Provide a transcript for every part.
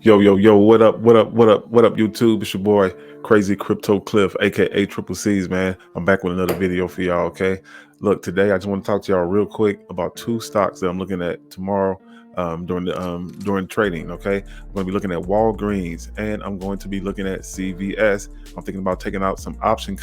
Yo, what up, YouTube? It's your boy, Crazy Crypto Cliff, aka Triple C's, man. I'm back with another video for y'all, okay? Look, today I just want to talk to y'all real quick about two stocks that I'm looking at tomorrow during trading, okay? I'm going to be looking at Walgreens and I'm going to be looking at CVS. I'm thinking about taking out some option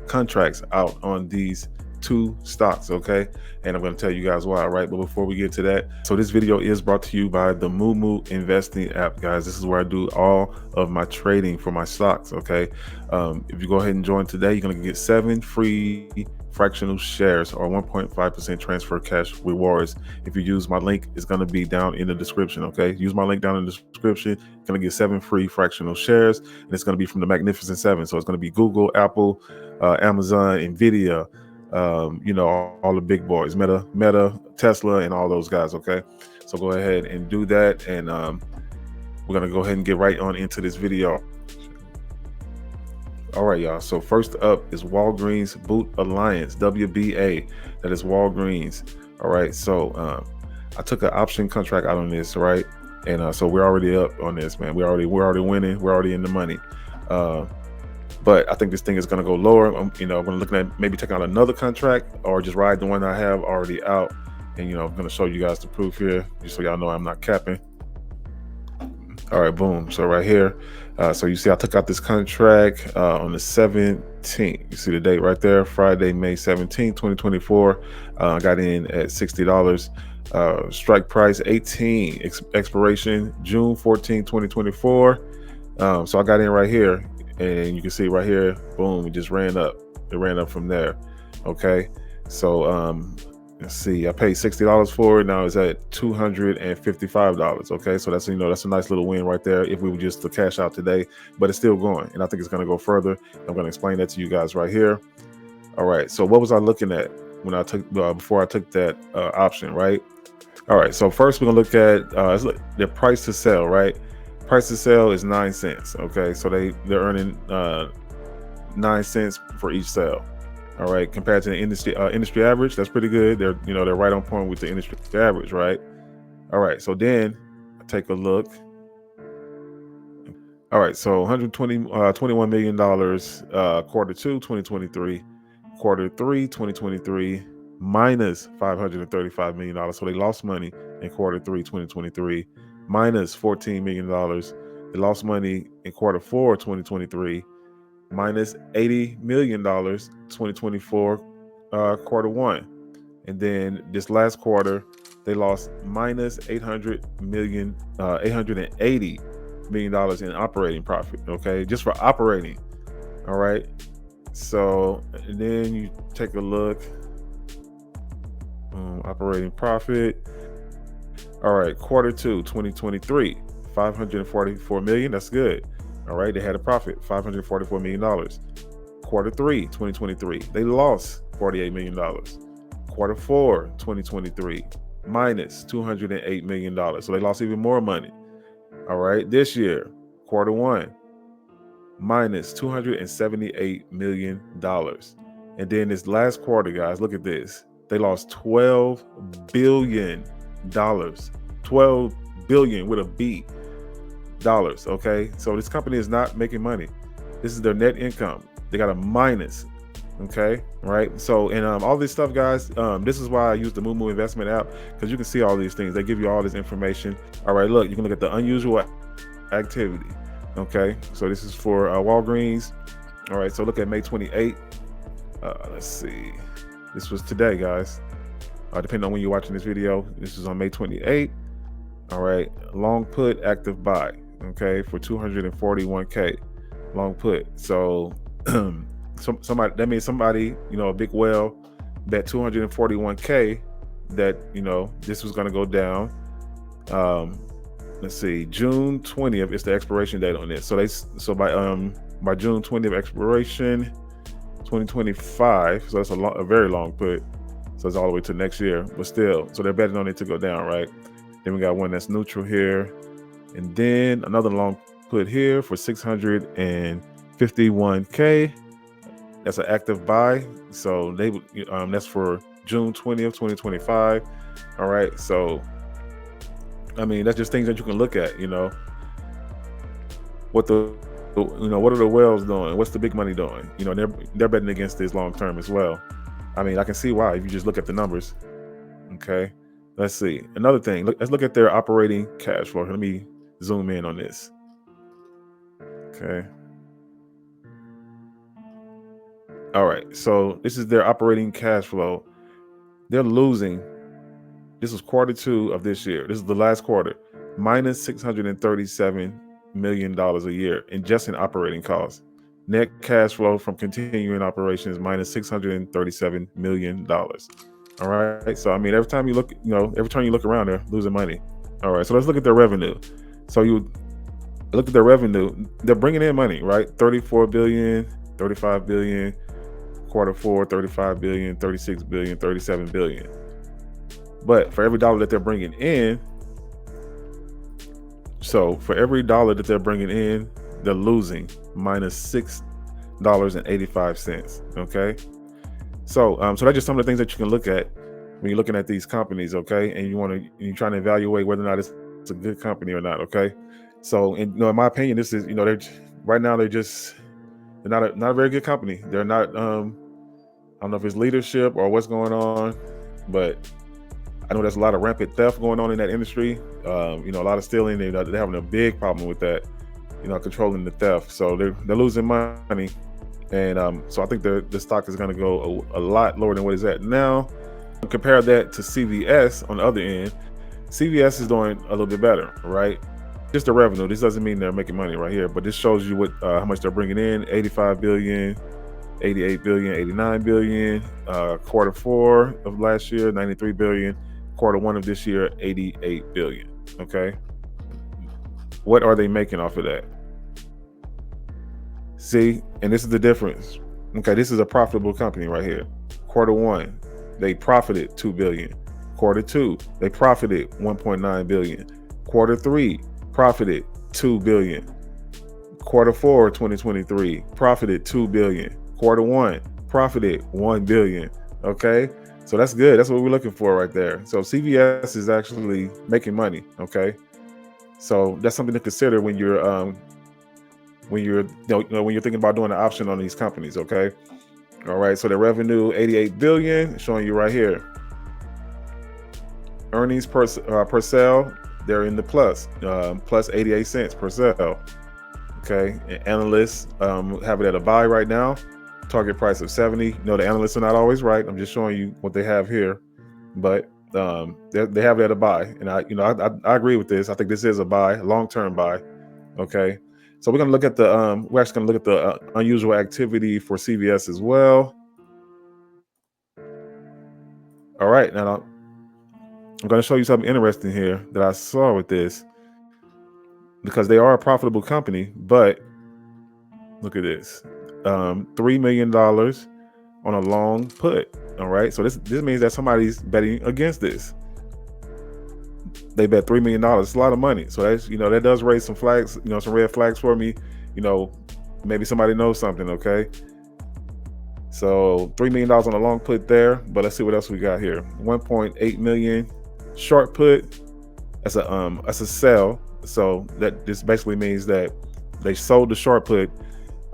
contracts out on these two stocks, okay? And I'm going to tell you guys why, right? But before we get to that, so this video is brought to you by the Moo investing app, guys. This is where I do all of my trading for my stocks, okay? If you go ahead and join today, you're going to get 7 free fractional shares or 1.5% transfer cash rewards. If you use my link, it's going to be down in the description, okay? Use my link down in the description. You're going to get 7 free fractional shares, and it's going to be from the Magnificent 7. So it's going to be Google, Apple, Amazon, Nvidia, all the big boys, Meta, Tesla, and all those guys, okay? So go ahead and do that, and we're gonna go ahead and get right on into this video. All right, y'all, so first up is Walgreens Boot Alliance, WBA. That is Walgreens. All right, so I took an option contract out on this, right? And so we're already up on this, man. We're already winning. We're already in the money. But I think this thing is going to go lower. I'm going to look at maybe taking out another contract or just ride the one I have already out. And, I'm going to show you guys the proof here, just so y'all know I'm not capping. All right, boom. So right here. So you see I took out this contract on the 17th. You see the date right there, Friday, May 17th, 2024. I got in at $60. Strike price 18. Expiration June 14, 2024. So I got in right here. And you can see right here, boom, it just ran up. It ran up from there. Okay. So let's see. I paid $60 for it. Now it's at $255. Okay. So that's that's a nice little win right there if we were just to cash out today, but it's still going. And I think it's gonna go further. I'm gonna explain that to you guys right here. All right. So what was I looking at when I took before I took that option, right? All right. So first we're gonna look at the price to sell, right? Price to sell is 9 cents. Okay, so they're earning 9 cents for each sale. All right, compared to the industry average, that's pretty good. They're they're right on point with the industry average, right? All right, so then take a look. All right, so $21 million quarter 2 2023, quarter 3 2023 minus $535 million. So they lost money in quarter 3 2023. Minus $14 million. They lost money in quarter 4 2023, minus $80 million 2024 quarter 1. And then this last quarter, they lost minus $880 million in operating profit, okay? Just for operating, all right? So, and then you take a look, operating profit. All right, quarter 2 2023, $544 million. That's good. All right, they had a profit, $544 million. Quarter 3 2023, they lost $48 million. Quarter 4 2023, minus $208 million. So they lost even more money. All right, this year, quarter 1, minus $278 million. And then this last quarter, guys, look at this. They lost $12 billion. 12 billion with a B dollars. Okay, so this company is not making money. This is their net income. They got a minus. Okay, right? So and all this stuff, guys, this is why I use the Moo investment app, because you can see all these things. They give you all this information. All right, look, you can look at the unusual activity. Okay, so this is for Walgreens. All right, so look at May 28. Let's see, this was today, guys. Depending on when you're watching this video, this is on May 28th. All right, long put, active buy, okay, for 241K, long put. So somebody, that means somebody, a big whale bet 241K that, this was going to go down. Let's see, June 20th is the expiration date on this. So by June 20th expiration, 2025. So that's a very long put. So it's all the way to next year, but still, so they're betting on it to go down, right? Then we got one that's neutral here. And then another long put here for 651K. That's an active buy. So that's for June 20th, 2025. All right. So I mean, that's just things that you can look at. What the what are the whales doing? What's the big money doing? They're betting against this long term as well. I mean, I can see why if you just look at the numbers. Okay, let's see. Another thing. Let's look at their operating cash flow. Let me zoom in on this. Okay. All right. So this is their operating cash flow. They're losing. This was Q2 of this year. This is the last quarter. Minus $637 million a year just in operating costs. Net cash flow from continuing operations minus $637 million. All right. So I mean, every time you look around, they're losing money. All right. So let's look at their revenue. So you look at their revenue. They're bringing in money, right? 34 billion, 35 billion, Q4, 35 billion, 36 billion, 37 billion. But for every dollar that they're bringing in, they're losing minus $6.85. Okay. So that's just some of the things that you can look at when you're looking at these companies, okay? And you're trying to evaluate whether or not it's a good company or not, okay? So, in my opinion, this is, they're right now they're not a very good company. They're not. I don't know if it's leadership or what's going on, but I know there's a lot of rampant theft going on in that industry. A lot of stealing. They're having a big problem with that. Controlling the theft. So they're losing money. And so I think the stock is going to go a lot lower than what it's at now. Compare that to CVS on the other end. CVS is doing a little bit better, right? Just the revenue. This doesn't mean they're making money right here, but this shows you how much they're bringing in: 85 billion, 88 billion, 89 billion. Q4 of last year, 93 billion. Q1 of this year, 88 billion. Okay. What are they making off of that? See, and this is the difference. Okay, this is a profitable company right here. Q1, they profited 2 billion. Q2, they profited 1.9 billion. Q3, profited 2 billion. Q4 2023, profited 2 billion. Q1, profited 1 billion. Okay, so that's good. That's what we're looking for right there. So CVS is actually making money. Okay, so that's something to consider when you're thinking about doing an option on these companies. Okay. All right. So the revenue, 88 billion, showing you right here. Earnings per sale, they're in the plus 88 cents per sale. Okay. And analysts have it at a buy right now. Target price of 70. The analysts are not always right. I'm just showing you what they have here, but they have it at a buy. And I agree with this. I think this is a buy, long-term buy. Okay. So we're going to look at we're actually going to look at the unusual activity for CVS as well. All right. Now I'm going to show you something interesting here that I saw with this, because they are a profitable company, but look at this, $3 million on a long put. All right. So this means that somebody's betting against this. They bet $3 million. It's a lot of money. So that's, that does raise some flags, some red flags for me. Maybe somebody knows something. Okay. So $3 million on a long put there, but let's see what else we got here. 1.8 million short put. That's a sell. So that this basically means that they sold the short put.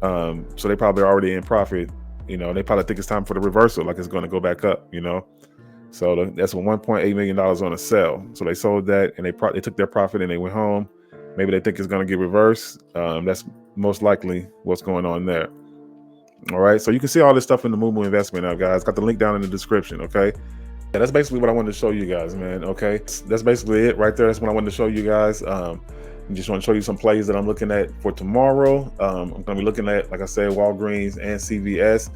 So they probably are already in profit. They probably think it's time for the reversal, like it's going to go back up, So that's $1.8 million on a sell. So they sold that and they took their profit and they went home. Maybe they think it's going to get reversed. That's most likely what's going on there. All right. So you can see all this stuff in the Moo Investment now, guys. Got the link down in the description. Okay. Yeah, that's basically what I wanted to show you guys, man. Okay. That's basically it right there. That's what I wanted to show you guys. I just want to show you some plays that I'm looking at for tomorrow. I'm going to be looking at, like I said, Walgreens and CVS.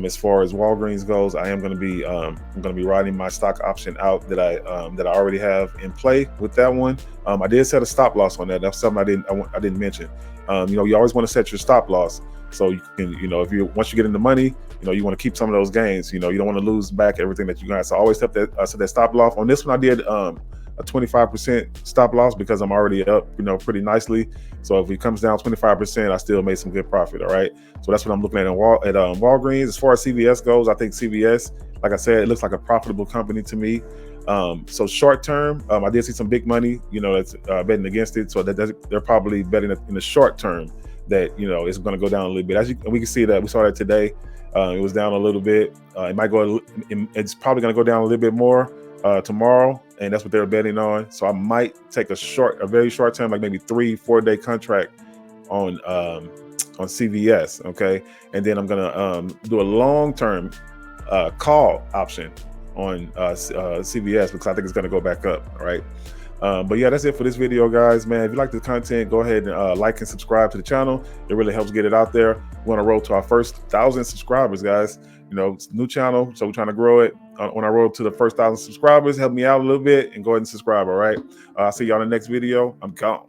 As far as Walgreens goes, I'm going to be riding my stock option out that I already have in play with that one. I did set a stop loss on that. That's something I didn't mention. You always want to set your stop loss, so you can, if once you get into money, you want to keep some of those gains. You don't want to lose back everything that you got. So I always set that stop loss. On this one, I did a 25% stop loss because I'm already up, pretty nicely. So if it comes down 25%, I still made some good profit. All right. So that's what I'm looking at Walgreens. As far as CVS goes, I think CVS, like I said, it looks like a profitable company to me. So short term, I did see some big money, that's betting against it. So they're probably betting in the short term that it's going to go down a little bit. We can see that we saw that today. It was down a little bit. It might go. It's probably going to go down a little bit more tomorrow, and that's what they're betting on. So I might take a very short term, like maybe 3-4 day contract on CVS. Okay, and then I'm gonna do a long term call option on CVS because I think it's going to go back up. All right. But yeah, that's it for this video, guys. Man, if you like the content, go ahead and like and subscribe to the channel. It really helps get it out there. We want to roll to our first 1,000 subscribers, guys. It's a new channel, so we're trying to grow it. On our road to the first 1,000 subscribers, help me out a little bit and go ahead and subscribe. All right. I'll see y'all in the next video. I'm gone.